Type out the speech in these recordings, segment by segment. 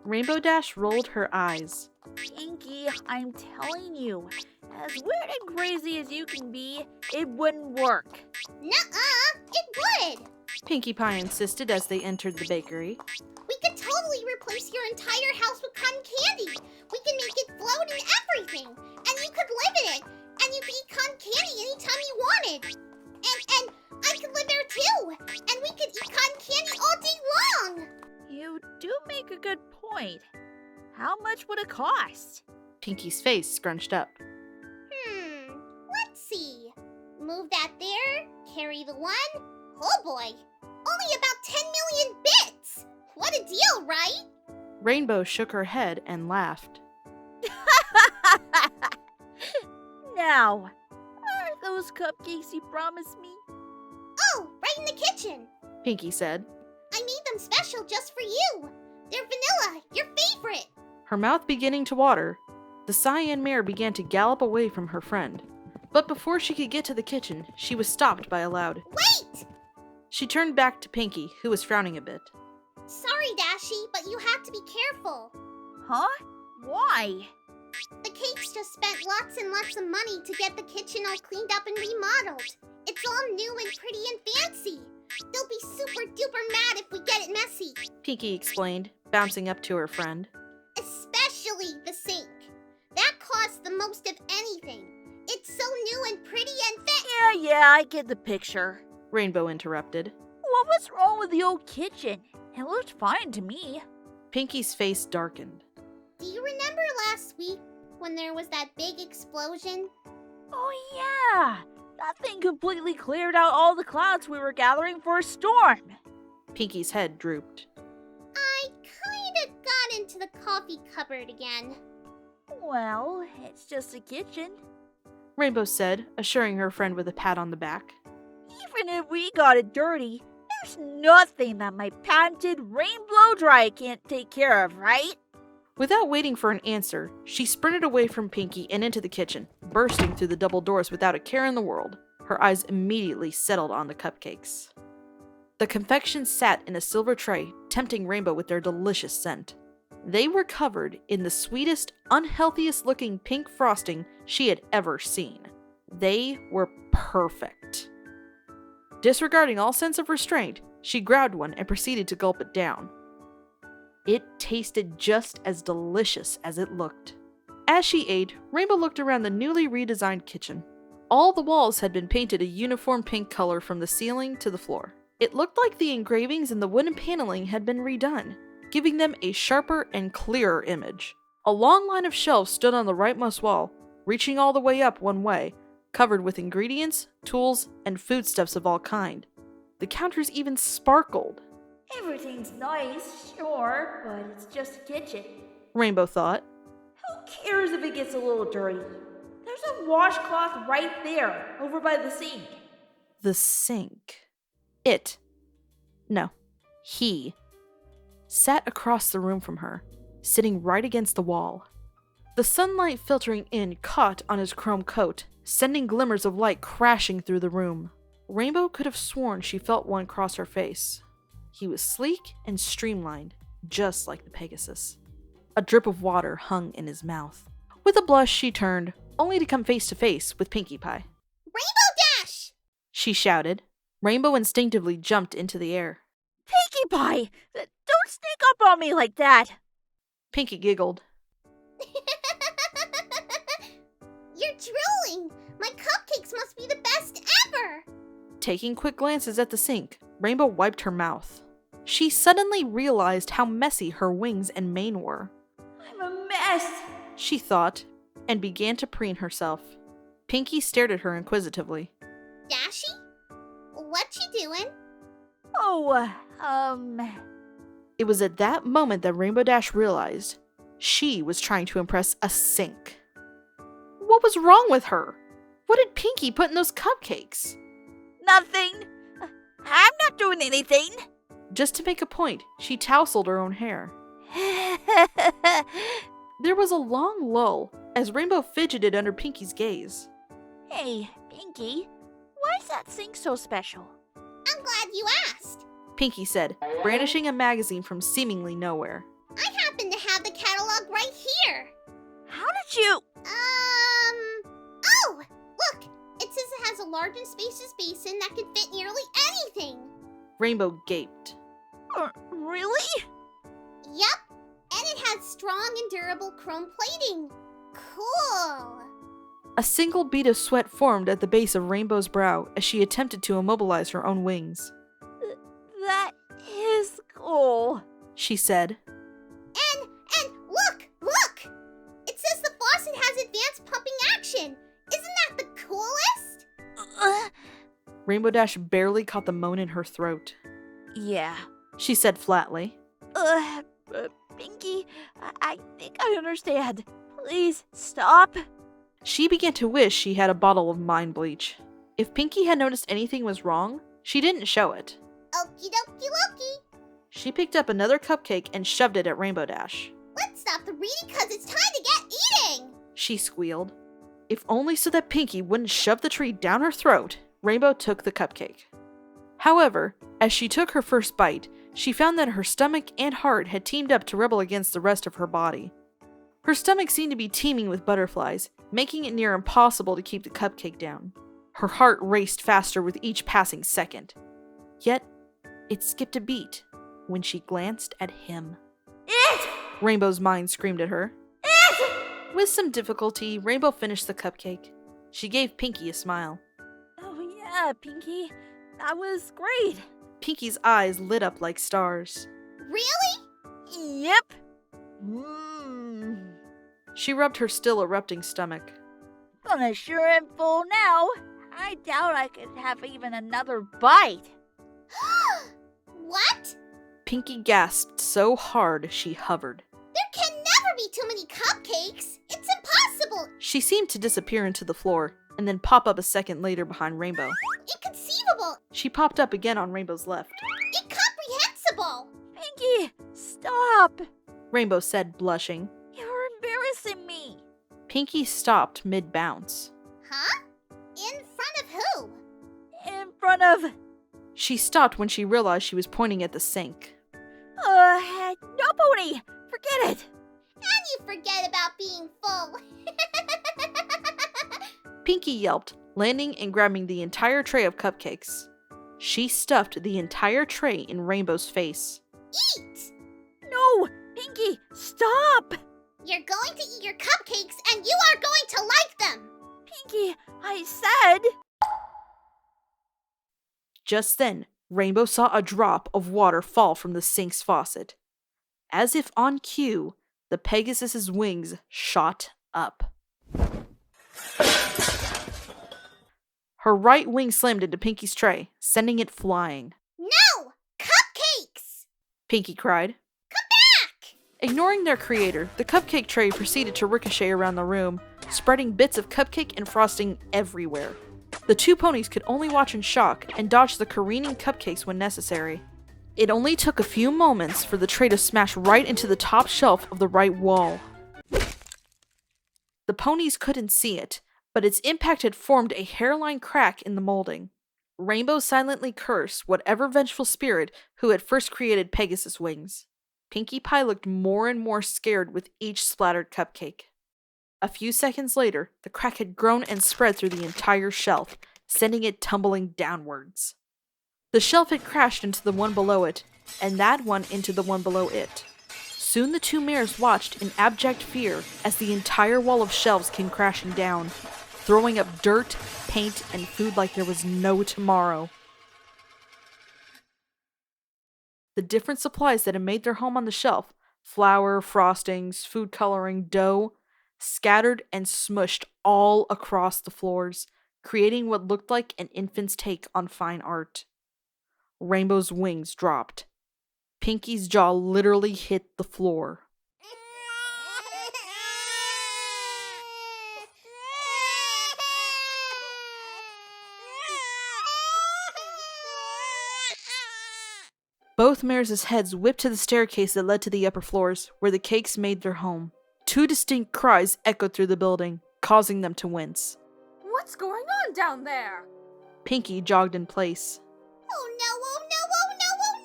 Rainbow Dash rolled her eyes. Pinky, I'm telling you, as weird and crazy as you can be, it wouldn't work. Nuh-uh, it would. Pinkie Pie insisted as they entered the bakery. We could totally replace your entire house with cotton candy. We can make it float and everything. And you could live in it. And you could eat cotton candy anytime you wanted. And I could live there too. And we could eat cotton candy all day long. You do make a good point. How much would it cost? Pinkie's face scrunched up. Let's see. Move that there. Carry the one. Oh boy. Only about 10 million bits. What a deal, right? Rainbow shook her head and laughed. Now, where are those cupcakes you promised me? Oh, right in the kitchen. Pinkie said. I made them special just for you. They're vanilla, your favorite. Her mouth beginning to water, the cyan mare began to gallop away from her friend. But before she could get to the kitchen, she was stopped by a loud, Wait! She turned back to Pinkie, who was frowning a bit. Sorry, Dashi, but you have to be careful. Huh? Why? The Cakes just spent lots and lots of money to get the kitchen all cleaned up and remodeled. It's all new and pretty and fancy. They'll be super duper mad if we get it messy. Pinkie explained, bouncing up to her friend. Especially the sink. That costs the most of anything. It's so new and pretty and Yeah, I get the picture. Rainbow interrupted. What was wrong with the old kitchen? It looked fine to me. Pinkie's face darkened. Do you remember last week when there was that big explosion? Oh yeah! That thing completely cleared out all the clouds we were gathering for a storm. Pinkie's head drooped. I kinda got into the coffee cupboard again. Well, it's just a kitchen. Rainbow said, assuring her friend with a pat on the back. Even if we got it dirty, there's nothing that my patented rain blow dry can't take care of, right? Without waiting for an answer, she sprinted away from Pinkie and into the kitchen, bursting through the double doors without a care in the world. Her eyes immediately settled on the cupcakes. The confections sat in a silver tray, tempting Rainbow with their delicious scent. They were covered in the sweetest, unhealthiest looking pink frosting she had ever seen. They were perfect. Disregarding all sense of restraint, she grabbed one and proceeded to gulp it down. It tasted just as delicious as it looked. As she ate, Rainbow looked around the newly redesigned kitchen. All the walls had been painted a uniform pink color from the ceiling to the floor. It looked like the engravings and the wooden paneling had been redone, giving them a sharper and clearer image. A long line of shelves stood on the rightmost wall, reaching all the way up one way, covered with ingredients, tools, and foodstuffs of all kind. The counters even sparkled. Everything's nice, sure, but it's just a kitchen. Rainbow thought. Who cares if it gets a little dirty? There's a washcloth right there, over by the sink. The sink. He sat across the room from her, sitting right against the wall. The sunlight filtering in caught on his chrome coat, sending glimmers of light crashing through the room. Rainbow could have sworn she felt one cross her face. He was sleek and streamlined, just like the Pegasus. A drip of water hung in his mouth. With a blush, she turned, only to come face to face with Pinkie Pie. Rainbow Dash! She shouted. Rainbow instinctively jumped into the air. Pinkie Pie! Don't sneak up on me like that! Pinkie giggled. You're drooling! My cupcakes must be the best ever! Taking quick glances at the sink, Rainbow wiped her mouth. She suddenly realized how messy her wings and mane were. I'm a mess, she thought, and began to preen herself. Pinkie stared at her inquisitively. Dashi? What you doing? It was at that moment that Rainbow Dash realized she was trying to impress a sink. What was wrong with her? What did Pinkie put in those cupcakes? Nothing. I'm not doing anything. Just to make a point, she tousled her own hair. There was a long lull as Rainbow fidgeted under Pinkie's gaze. Hey, Pinkie, why is that sink so special? I'm glad you asked. Pinky said, brandishing a magazine from seemingly nowhere. I happen to have the catalog right here. How did you? Oh! Look! It says it has a large and spacious basin that can fit nearly anything. Rainbow gaped. Really? Yep. And it has strong and durable chrome plating. Cool. A single bead of sweat formed at the base of Rainbow's brow as she attempted to immobilize her own wings. That is cool. She said. And look! It says the faucet has advanced pumping action. Isn't that the coolest? Rainbow Dash barely caught the moan in her throat. Yeah. She said flatly. Pinky, I think I understand. Please stop. She began to wish she had a bottle of mind bleach. If Pinky had noticed anything was wrong, she didn't show it. Okie dokie dokie. She picked up another cupcake and shoved it at Rainbow Dash. Let's stop the reading because it's time to get eating. She squealed. If only so that Pinky wouldn't shove the treat down her throat, Rainbow took the cupcake. However, as she took her first bite, she found that her stomach and heart had teamed up to rebel against the rest of her body. Her stomach seemed to be teeming with butterflies, making it near impossible to keep the cupcake down. Her heart raced faster with each passing second. Yet, it skipped a beat when she glanced at him. It! Rainbow's mind screamed at her. It! With some difficulty, Rainbow finished the cupcake. She gave Pinky a smile. Oh yeah, Pinky. That was great. Pinky's eyes lit up like stars. Really? Yep. Mmm. She rubbed her still erupting stomach. Gonna sure am full now. I doubt I could have even another bite. What? Pinky gasped so hard she hovered. There can never be too many cupcakes. It's impossible. She seemed to disappear into the floor, and then pop up a second later behind Rainbow. Inconceivable. She popped up again on Rainbow's left. Incomprehensible. Pinky, stop. Rainbow said, blushing. You're embarrassing me. Pinky stopped mid-bounce. Huh? In front of who? In front of... She stopped when she realized she was pointing at the sink. No, Pony. Forget it. And you forget about being full. Pinky yelped, landing and grabbing the entire tray of cupcakes. She stuffed the entire tray in Rainbow's face. Eat! No, Pinky, stop. You're going to eat your cupcakes and you are going to like them. Pinky, I said... Just then, Rainbow saw a drop of water fall from the sink's faucet. As if on cue, the Pegasus's wings shot up. Her right wing slammed into Pinky's tray, sending it flying. No! Cupcakes! Pinky cried. Back! Ignoring their creator, the cupcake tray proceeded to ricochet around the room, spreading bits of cupcake and frosting everywhere. The two ponies could only watch in shock and dodge the careening cupcakes when necessary. It only took a few moments for the tray to smash right into the top shelf of the right wall. The ponies couldn't see it, but its impact had formed a hairline crack in the molding. Rainbow silently cursed whatever vengeful spirit who had first created Pegasus wings. Pinkie Pie looked more and more scared with each splattered cupcake. A few seconds later, the crack had grown and spread through the entire shelf, sending it tumbling downwards. The shelf had crashed into the one below it, and that one into the one below it. Soon the two mares watched in abject fear as the entire wall of shelves came crashing down, throwing up dirt, paint, and food like there was no tomorrow. The different supplies that had made their home on the shelf, flour, frostings, food coloring, dough, scattered and smushed all across the floors, creating what looked like an infant's take on fine art. Rainbow's wings dropped. Pinky's jaw literally hit the floor. Both mares' heads whipped to the staircase that led to the upper floors, where the cakes made their home. Two distinct cries echoed through the building, causing them to wince. What's going on down there? Pinky jogged in place. Oh no, oh no, oh no, oh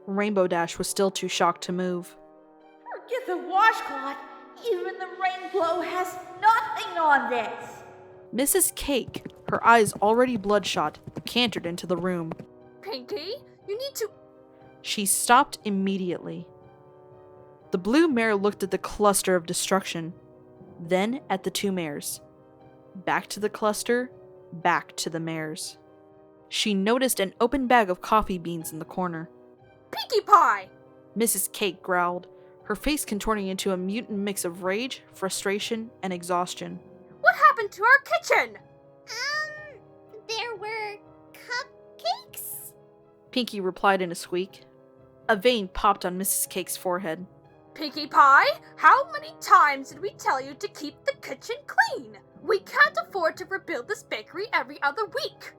Rainbow Dash was still too shocked to move. Forget the washcloth. Even the rainbow has nothing on this. Mrs. Cake, her eyes already bloodshot, cantered into the room. Pinky, you need to... She stopped immediately. The blue mare looked at the cluster of destruction, then at the two mares. Back to the cluster, back to the mares. She noticed an open bag of coffee beans in the corner. Pinkie Pie! Mrs. Cake growled, her face contorting into a mutant mix of rage, frustration, and exhaustion. What happened to our kitchen? There were cupcakes? Pinkie replied in a squeak. A vein popped on Mrs. Cake's forehead. Pinkie Pie, how many times did we tell you to keep the kitchen clean? We can't afford to rebuild this bakery every other week.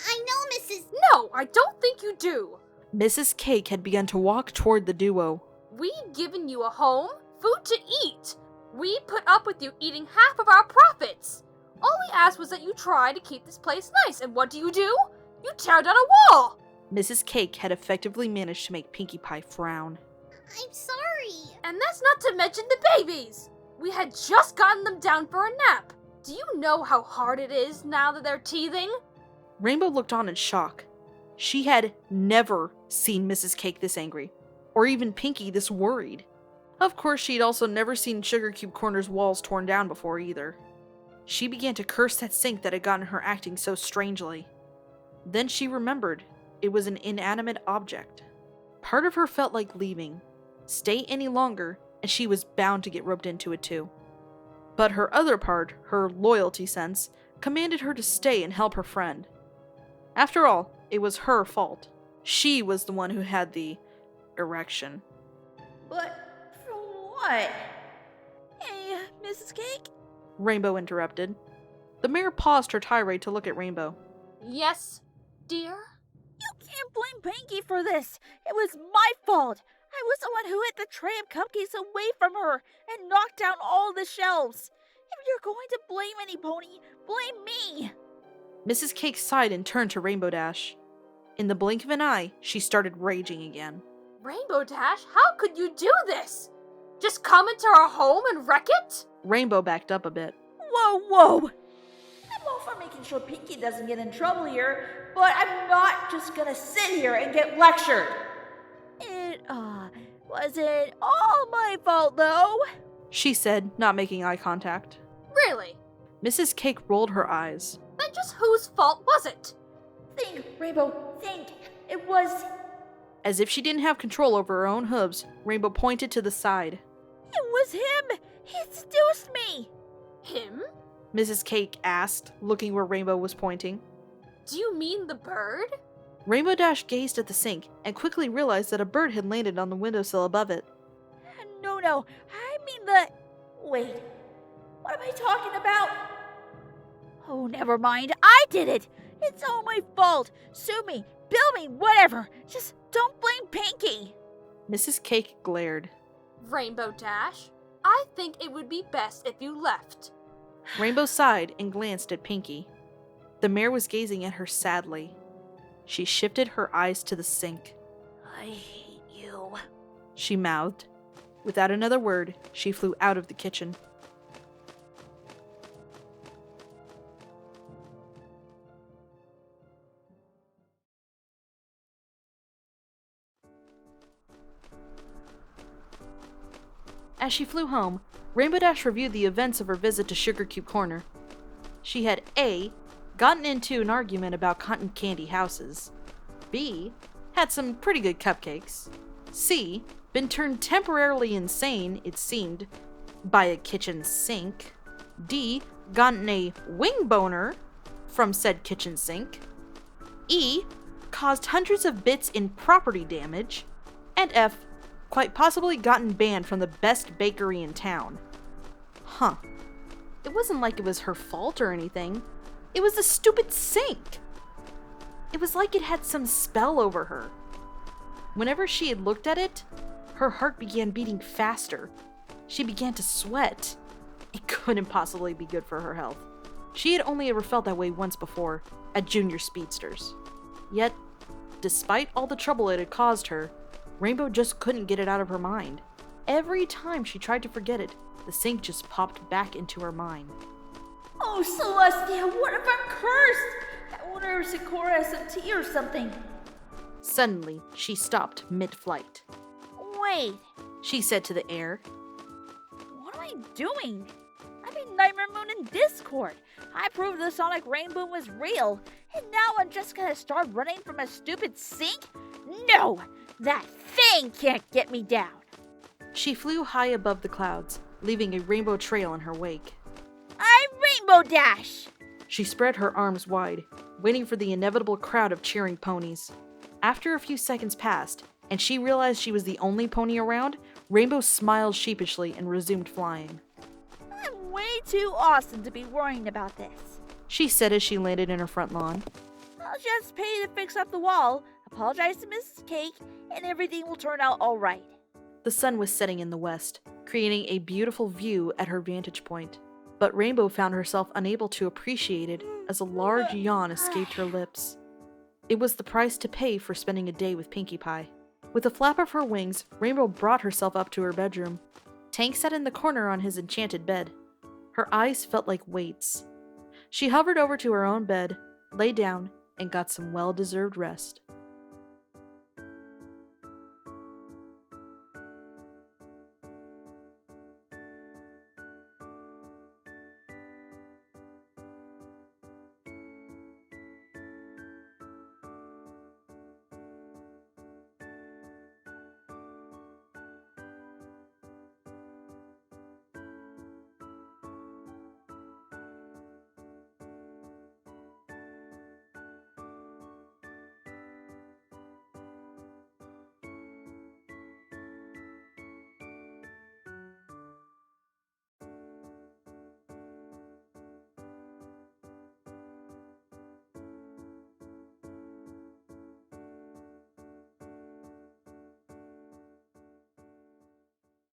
I know, Mrs. No, I don't think you do. Mrs. Cake had begun to walk toward the duo. We've given you a home, food to eat. We put up with you eating half of our profits. All we asked was that you try to keep this place nice, and what do? You tear down a wall. Mrs. Cake had effectively managed to make Pinkie Pie frown. I'm sorry. And that's not to mention the babies. We had just gotten them down for a nap. Do you know how hard it is now that they're teething? Rainbow looked on in shock. She had never seen Mrs. Cake this angry, or even Pinkie this worried. Of course, she'd also never seen Sugarcube Corner's walls torn down before either. She began to curse that sink that had gotten her acting so strangely. Then she remembered it was an inanimate object. Part of her felt like leaving, stay any longer, and she was bound to get roped into it too. But her other part, her loyalty sense, commanded her to stay and help her friend. After all, it was her fault. She was the one who had the erection. But for what? Hey, Mrs. Cake? Rainbow interrupted. The mare paused her tirade to look at Rainbow. Yes, dear? You can't blame Pinkie for this. It was my fault. I was the one who hit the tray of cupcakes away from her and knocked down all the shelves. If you're going to blame any pony, blame me. Mrs. Cake sighed and turned to Rainbow Dash. In the blink of an eye, she started raging again. Rainbow Dash, how could you do this? Just come into our home and wreck it? Rainbow backed up a bit. Whoa! I'm all for making sure Pinkie doesn't get in trouble here, but I'm not just gonna sit here and get lectured. It wasn't all my fault, though, She said, not making eye contact. Really? Mrs. Cake rolled her eyes. Then just whose fault was it? Think, Rainbow, think. It was... As if she didn't have control over her own hooves, Rainbow pointed to the side. It was him! He seduced me! Him? Mrs. Cake asked, looking where Rainbow was pointing. Do you mean the bird? Rainbow Dash gazed at the sink and quickly realized that a bird had landed on the windowsill above it. No, I mean the... Wait, what am I talking about? Oh, never mind, I did it! It's all my fault! Sue me, bill me, whatever! Just don't blame Pinkie! Mrs. Cake glared. Rainbow Dash, I think it would be best if you left. Rainbow sighed and glanced at Pinkie. The mare was gazing at her sadly. She shifted her eyes to the sink. I hate you. She mouthed. Without another word, she flew out of the kitchen. As she flew home, Rainbow Dash reviewed the events of her visit to Sugarcube Corner. She had A. gotten into an argument about cotton candy houses. B. had some pretty good cupcakes. C. been turned temporarily insane, it seemed, by a kitchen sink. D. gotten a wing boner from said kitchen sink. E. caused hundreds of bits in property damage. And F. quite possibly gotten banned from the best bakery in town. Huh. It wasn't like it was her fault or anything. It was the stupid sink. It was like it had some spell over her. Whenever she had looked at it, her heart began beating faster. She began to sweat. It couldn't possibly be good for her health. She had only ever felt that way once before, at Junior Speedsters. Yet, despite all the trouble it had caused her, Rainbow just couldn't get it out of her mind. Every time she tried to forget it, the sink just popped back into her mind. Oh, Celestia, what if I'm cursed? I wonder if Sakura has some tea or something. Suddenly, she stopped mid-flight. Wait, She said to the air. what am I doing? I'm in Nightmare Moon in Discord. I proved the sonic rainbow was real, and now I'm just gonna start running from a stupid sink? No! That thing can't get me down! She flew high above the clouds, leaving a rainbow trail in her wake. I Rainbow Dash! She spread her arms wide, waiting for the inevitable crowd of cheering ponies. After a few seconds passed, and she realized she was the only pony around, Rainbow smiled sheepishly and resumed flying. I'm way too awesome to be worrying about this. She said as she landed in her front lawn. I'll just pay to fix up the wall, apologize to Mrs. Cake, and everything will turn out alright. The sun was setting in the west, creating a beautiful view at her vantage point. But Rainbow found herself unable to appreciate it as a large yawn escaped her lips. It was the price to pay for spending a day with Pinkie Pie. With a flap of her wings, Rainbow brought herself up to her bedroom. Tank sat in the corner on his enchanted bed. Her eyes felt like weights. She hovered over to her own bed, lay down, and got some well-deserved rest.